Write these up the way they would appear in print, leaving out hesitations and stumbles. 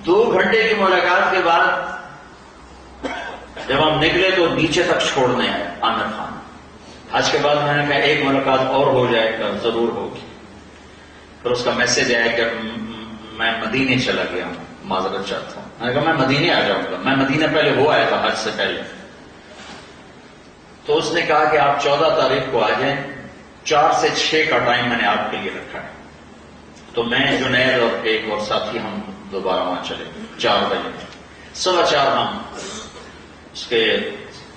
2 گھنٹے کی ملاقات کے بعد جب ہم نکلے تو نیچے تک چھوڑنے آئے عامر خان. آج کے بعد میں نے کہا ایک ملاقات اور ہو جائے گا، ضرور ہوگی. پھر اس کا میسج آیا کہ میں مدینے چلا گیا ہوں، معذرت چاہتا ہوں. میں نے کہا میں مدینے آ جاؤں گا، میں مدینے پہلے ہو آیا تھا حج سے پہلے. تو اس نے کہا کہ آپ 14 تاریخ کو آ جائیں، 4 سے 6 کا ٹائم میں نے آپ کے لیے رکھا ہے. تو میں جنید اور ایک اور ساتھی ہم دوبارہ وہاں چلے 4 بجے. 4:15 ہم اس کے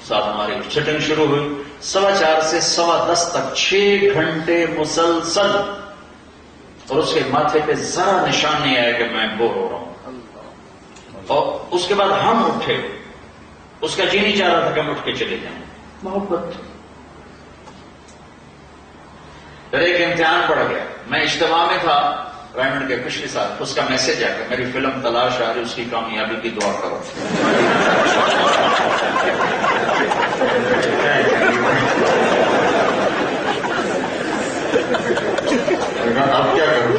ساتھ ہماری چٹنگ شروع ہوئی. 4:15 سے 10:15 تک 6 گھنٹے مسلسل، اور اس کے ماتھے پہ ذرا نشان نہیں آیا کہ میں بور ہو رہا ہوں. اور اس کے بعد ہم اٹھے، اس کا جی نہیں چاہ رہا تھا کہ ہم اٹھ کے چلے جائیں. محبت. پھر ایک امتحان پڑ گیا. میں اجتماع میں تھا رائمنڈ کے پچھلے سال. اس کا میسج آ گیا میری فلم تلاش آ رہی، اس کی کامیابی کی دعا کرو. اب کیا کروں؟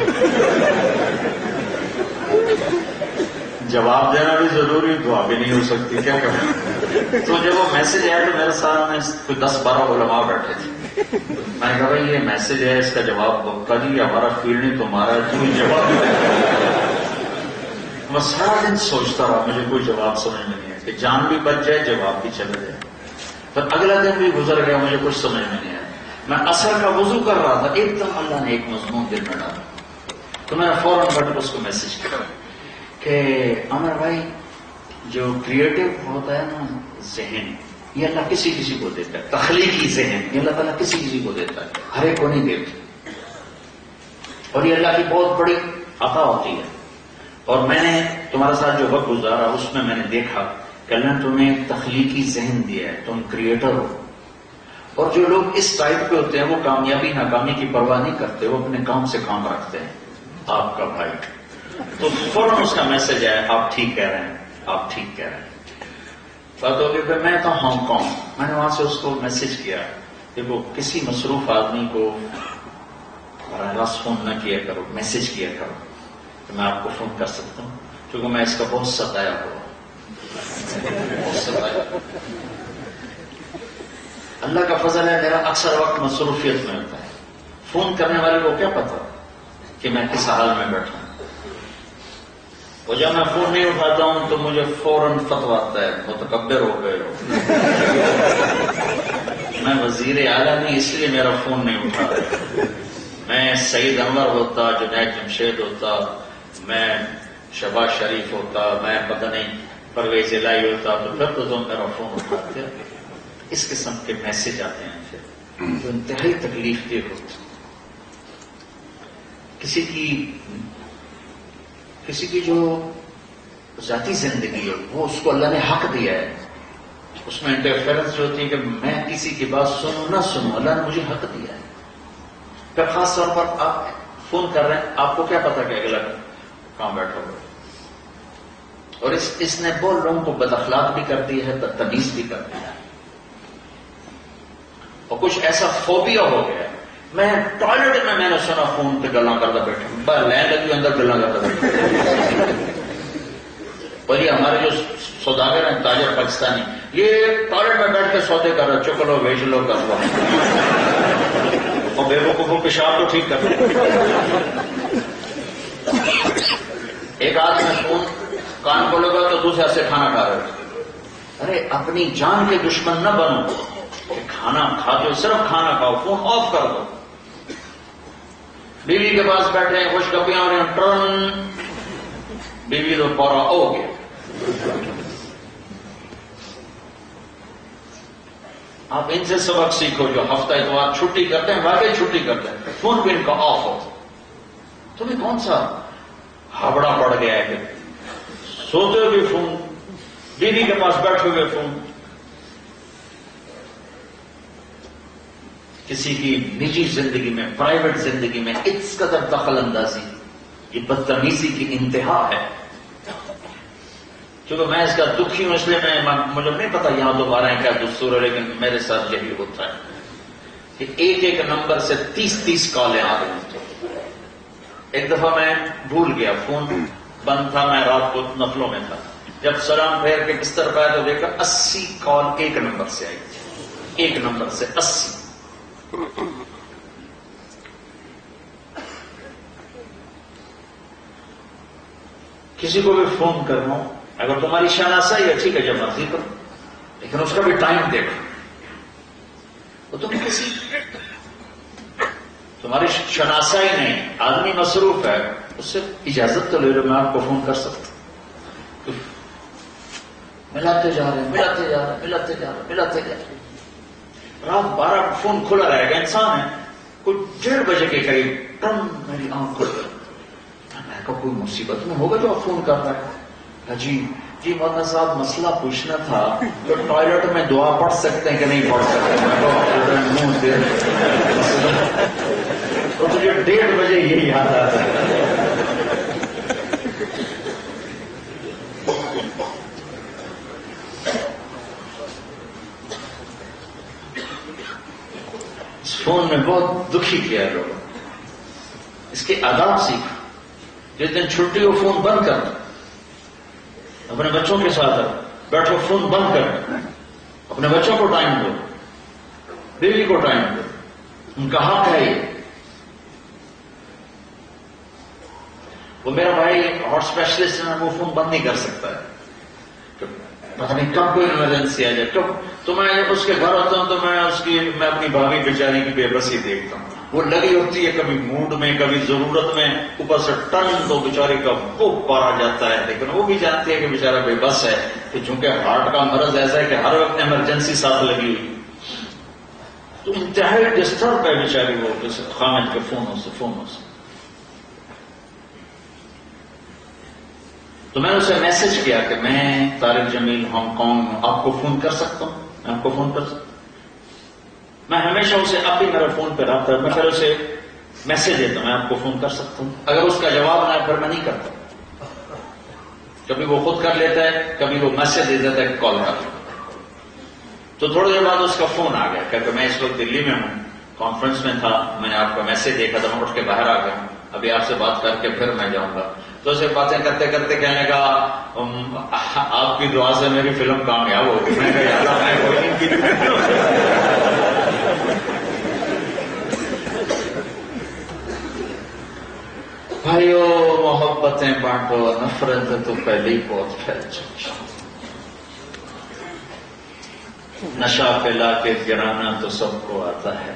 جواب دینا بھی ضروری، دعا بھی نہیں ہو سکتی، کیا کروں؟ تو جب وہ میسج آیا تو میرے سامنے 10-12 علماء بیٹھے تھے. میں نے کہا بھائی یہ میسج ہے، اس کا جواب بکتا جی ہمارا فیلڈ نہیں تمہارا، کوئی جواب نہیں. میں سارا دن سوچتا رہا، مجھے کوئی جواب سمجھ میں نہیں آیا کہ جان بھی بچ جائے، جواب بھی چلا جائے. پھر اگلا دن بھی گزر گیا، مجھے کچھ سمجھ میں نہیں آیا. میں عصر کا وضو کر رہا تھا، ایک دم اللہ نے ایک مضمون دل میں ڈالا. تو میں نے فوراً بیٹھ کے اس کو میسج کیا کہ عامر بھائی جو کریٹو ہوتا ہے نا ذہن، یہ اللہ کسی کسی کو دیتا ہے. تخلیقی ذہن یہ اللہ تعالیٰ کسی کسی کو دیتا ہے، ہر ایک کو نہیں دیتا. اور یہ اللہ کی بہت بڑی عطا ہوتی ہے. اور میں نے تمہارے ساتھ جو وقت گزارا اس میں نے دیکھا کہ اللہ نے تمہیں تخلیقی ذہن دیا ہے، تم کریٹر ہو. اور جو لوگ اس ٹائپ پہ ہوتے ہیں وہ کامیابی ناکامی کی پرواہ نہیں کرتے، وہ اپنے کام سے کام رکھتے ہیں. آپ کا بھائی. تو فوراً اس کا میسج آیا آپ ٹھیک کہہ رہے ہیں، آپ ٹھیک کہہ رہے ہیں. بات ہوگی پھر میں تو ہانگ کانگ. میں نے وہاں سے اس کو میسج کیا کہ وہ کسی مصروف آدمی کو براہ راست فون نہ کیا کرو، میسج کیا کرو کہ میں آپ کو فون کر سکتا ہوں، کیونکہ میں اس کا بہت ستایا ہوا. اللہ کا فضل ہے میرا اکثر وقت مصروفیت میں ہوتا ہے. فون کرنے والے کو کیا پتا کہ میں کس حال میں بیٹھا ہوں. اور جب میں فون نہیں اٹھاتا ہوں تو مجھے فوراً فتویٰ آتا ہے متکبر ہو گئے ہو. میں وزیر اعلیٰ نہیں اس لیے میرا فون نہیں اٹھا رہا. میں سعید انور ہوتا، جنید جمشید ہوتا، میں شہباز شریف ہوتا، میں پتہ نہیں پرویز الہی ہوتا، تو پھر تو تم میرا فون اٹھاتے. اس قسم کے میسج آتے ہیں پھر جو انتہائی تکلیف دہ ہوتے. کسی کی جو ذاتی زندگی ہے وہ اس کو اللہ نے حق دیا ہے، اس میں انٹرفیئرنس جو ہوتی ہے کہ میں کسی کی بات سنوں نہ سنوں، اللہ نے مجھے حق دیا ہے. پھر خاص طور پر آپ فون کر رہے ہیں، آپ کو کیا پتا کہ اگلا کہاں بیٹھا ہوا. اور اس نے بہت لوگوں کو بد اخلاق بھی کر دی ہے، بدتمیز بھی کر دیا ہے. اور کچھ ایسا فوبیا ہو گیا. میں ٹوائلٹ میں نے سنا فون پہ گلا کرتا بیٹھا، لین لگی اندر گلا کرتا بیٹھا. اور یہ ہمارے جو سوداگر ہیں تاجر پاکستانی، یہ ٹوائلٹ میں بیٹھ کے سودے کر رہے، چکلو بیچ لو کر لو، اور بے وقوفوں پیشاب تو ٹھیک کر لو. ایک آدمی میں فون کان کو لگا تو دوسرے سے کھانا کھا رہے. ارے اپنی جان کے دشمن نہ بنو کہ کھانا کھاتے ہو صرف کھانا کھاؤ، فون آف کر دو. بیوی کے پاس بیٹھے ہیں، خوش گپیاں ہو رہی ہیں، ٹرن بیوی تو پورا ہو گیا. آپ ان سے سبق سیکھو جو ہفتہ اتوار چھٹی کرتے ہیں، واقعی چھٹی کرتے ہیں، فون بھی ان کا آف ہو. تمہیں کون سا ہابڑا پڑ گیا ہے کہ سوتے ہوئے فون، بیوی کے پاس بیٹھے ہوئے فون. کسی کی نجی زندگی میں، پرائیویٹ زندگی میں اس قدر دخل اندازی، یہ بدتمیزی کی انتہا ہے. کیونکہ میں اس کا دکھی ہوں، اس لیے مجھے نہیں پتا یہاں دوبارہ کیا دستور ہے، لیکن میرے ساتھ یہی ہوتا ہے کہ ایک نمبر سے 30 کالیں آ رہی ہیں. ایک دفعہ میں بھول گیا فون بند تھا، میں رات کو نفلوں میں تھا، جب سلام پھیر کے بستر پہ آیا تو دیکھا 80 کال ایک نمبر سے آئی تھی، ایک نمبر سے 80۔ کسی کو بھی فون کرنا اگر تمہاری شناسائی ہے ٹھیک ہے، جب مرضی کرو، لیکن اس کا بھی ٹائم دیکھو۔ وہ تم کسی تمہاری شناسائی نہیں، آدمی مصروف ہے، اس سے اجازت تو لے لو، میں آپ کو فون کر سکتا ہوں۔ ملاتے جا رہے ہیں، ملاتے جا رہے ہیں، ملاتے جا رہے ہیں، ملاتے جا رہے ہیں، رات 12 فون کھلا رہے گا، انسان ہے، کوئی 1:30 بجے کے قریب ٹم میری آنکھ کھل گئی، میں کہا کوئی مصیبت میں ہوگا جو آپ فون کر رہے ہیں؟ جی مولانا صاحب مسئلہ پوچھنا تھا تو ٹوائلٹ میں دعا پڑھ سکتے ہیں کہ نہیں پڑھ سکتے؟ منہ دے تو مجھے 1:30 بجے یہی یاد آتا ہے۔ اس فون میں بہت دکھی کیا ہے لوگوں، اس کے آداب سیکھو۔ جس دن چھٹی ہو فون بند کر دو، اپنے بچوں کے ساتھ بیٹھو، فون بند کر دو، اپنے بچوں کو ٹائم دو، بیوی کو ٹائم دو، ان کا حق ہے یہ۔ وہ میرا بھائی ہارٹ اسپیشلسٹ ہے، وہ فون بند نہیں کر سکتا ہے، پتہ نہیں کب کوئی ایمرجنسی آ جائے، کب تو میں اس کے گھر ہوتا ہوں تو میں اپنی بھابھی بیچاری کی بے بسی دیکھتا ہوں، وہ لگی ہوتی ہے کبھی موڈ میں کبھی ضرورت میں، اوپر سے ٹن تو بیچاری کا وہ پارا جاتا ہے، لیکن وہ بھی جانتی ہے کہ بیچارہ بے بس ہے، کہ چونکہ ہارٹ کا مرض ایسا ہے کہ ہر وقت ایمرجنسی ساتھ لگی ہوئی، تو انتہائی ڈسٹرب ہے بیچاری وہ خامد کے فونوں سے۔ تو میں نے اسے میسج کیا کہ میں طارق جمیل ہانگ کانگ ہوں، آپ کو فون کر سکتا ہوں؟ میں آپ کو فون کر سکتا ہوں؟ میں ہمیشہ اسے اب بھی میرے فون پہ رابطہ ہے، میں پھر اسے میسج دیتا ہوں میں آپ کو فون کر سکتا ہوں، اگر اس کا جواب نہ ہے پھر میں نہیں کرتا، کبھی وہ خود کر لیتا ہے، کبھی وہ میسج دے دیتا ہے کال کر لیتا۔ تو تھوڑی دیر بعد اس کا فون آ گیا کہ میں اس وقت دلی میں ہوں، کانفرنس میں تھا، میں نے آپ کا میسج دیکھا تھا، میں اٹھ کے باہر آ گیا ہوں، ابھی آپ سے بات کر کے پھر میں جاؤں گا۔ تو اسے باتیں کرتے کرتے کہنے کا آپ کی دعا سے میری فلم کامیاب ہو گئی، میں کہا یار میں کوئی نہیں کی بھائیو محبتیں بانٹو، نفرت تو پہلے ہی بہت پھیل چکی، نشہ پلا کے گرانا تو سب کو آتا ہے،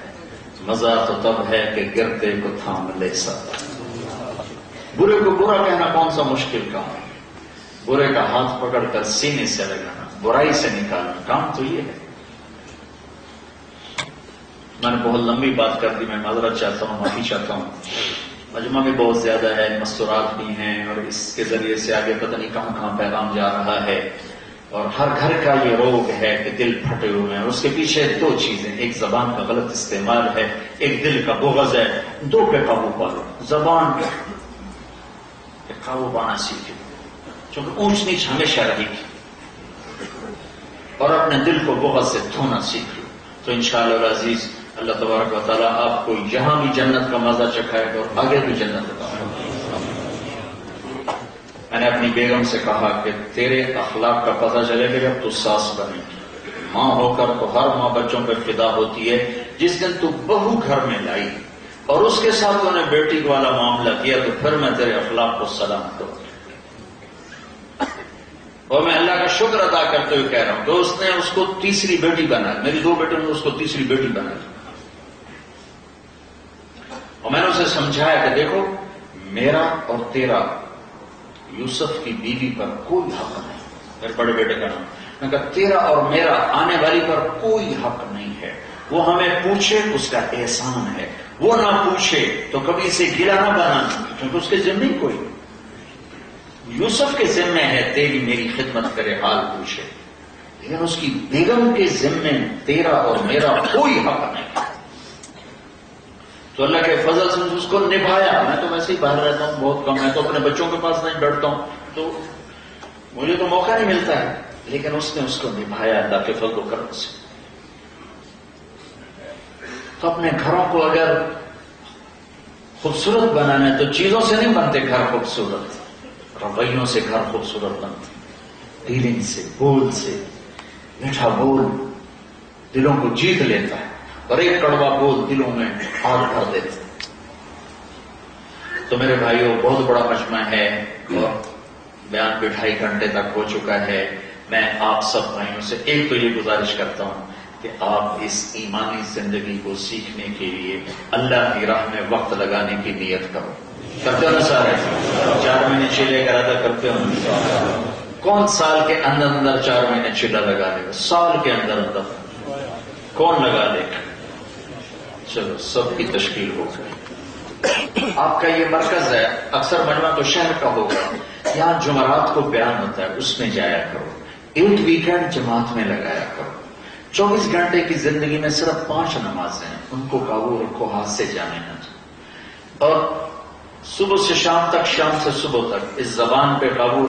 مزہ تو تب ہے کہ گرتے کو تھام لے سکتا۔ برے کو برا کہنا کون سا مشکل کام ہے، برے کا ہاتھ پکڑ کر سینے سے لگانا، برائی سے نکالنا، کام تو یہ ہے۔ میں نے بہت لمبی بات کر دی، میں معذرت چاہتا ہوں، معافی چاہتا ہوں، مجمع بھی بہت زیادہ ہے، مستورات بھی ہیں، اور اس کے ذریعے سے آگے پتہ نہیں کہاں کہاں پیغام جا رہا ہے، اور ہر گھر کا یہ روگ ہے کہ دل پھٹے ہوئے ہیں، اور اس کے پیچھے 2 چیزیں، ایک زبان کا غلط استعمال ہے، ایک دل کا بغض ہے، 2 پہ قابو پالو، زبان پہ قابو پانا سیکھو، چونکہ اونچ نیچ ہمیشہ رہے گی، اور اپنے دل کو بغض سے دھونا سیکھ لو، تو انشاءاللہ العزیز اللہ تبارک و تعالیٰ آپ کو یہاں بھی جنت کا مزہ چکھائے گا اور آگے بھی جنت کا۔ میں نے اپنی بیگم سے کہا کہ تیرے اخلاق کا پتہ چلے گا جب تو ساس بنے گی، ماں ہو کر تو ہر ماں بچوں پہ فدا ہوتی ہے، جس دن تو بہو گھر میں لائی اور اس کے ساتھ تو نے بیٹی والا معاملہ کیا تو پھر میں تیرے اخلاق کو سلام کروں، اور میں اللہ کا شکر ادا کرتے ہوئے کہہ رہا ہوں کہ اس نے اس کو تیسری بیٹی بنایا، میری 2 بیٹوں نے اس کو تیسری بیٹی بنائی، اور میں نے اسے سمجھایا کہ دیکھو میرا اور تیرا یوسف کی بیوی پر کوئی حق نہیں، میرے بڑے بیٹے کا نام، میں کہا تیرا اور میرا آنے والی پر کوئی حق نہیں ہے، وہ ہمیں پوچھے اس کا احسان ہے، وہ نہ پوچھے تو کبھی اسے گلا نہ بنانا، کیونکہ اس کے ذمہ کوئی، یوسف کے ذمہ ہے تیری میری خدمت کرے حال پوچھے، لیکن اس کی بیگم کے ذمہ تیرا اور میرا کوئی حق نہیں۔ تو اللہ کے فضل سے اس کو نبھایا، میں تو ویسے ہی باہر رہتا ہوں بہت کم، میں تو اپنے بچوں کے پاس نہیں بیٹھتا ہوں، تو مجھے تو موقع نہیں ملتا ہے، لیکن اس نے اس کو نبھایا اللہ کے فضل و کرم سے۔ تو اپنے گھروں کو اگر خوبصورت بنانا ہے تو چیزوں سے نہیں بنتے گھر خوبصورت، رویوں سے گھر خوبصورت بنتے ہیں، ڈیلنگ سے، بول سے، میٹھا بول دلوں کو جیت لیتا ہے اور ایک کڑوا بول دلوں میں آگ بھر دیتا ہے۔ تو میرے بھائیوں، بہت بڑا مجمع ہے اور بیان بھی 2.5 گھنٹے تک ہو چکا ہے۔ میں آپ سب بھائیوں سے ایک تو یہ گزارش کرتا ہوں کہ آپ اس ایمانی زندگی کو سیکھنے کے لیے اللہ کی راہ میں وقت لگانے کی نیت کرو۔ کرتے ہو نا سارے؟ 4 مہینے چلے کا ارادہ کرتے ہو؟ کون سال کے اندر اندر 4 مہینے چلا لگا لے گا؟ سال کے اندر اندر کون لگا لے گا؟ چلو سب کی تشکیل ہو گئی۔ آپ کا یہ مرکز ہے، اکثر مجمع تو شہر کا ہوگا، یہاں جمعرات کو بیان ہوتا ہے، اس میں جایا کرو۔ ایک ویکینڈ جماعت میں لگایا کرو۔ 24 گھنٹے کی زندگی میں صرف 5 نمازیں ہیں، ان کو قابو رکھو، ہاتھ سے جانے نہ دو۔ اور صبح سے شام تک، شام سے صبح تک اس زبان پہ قابو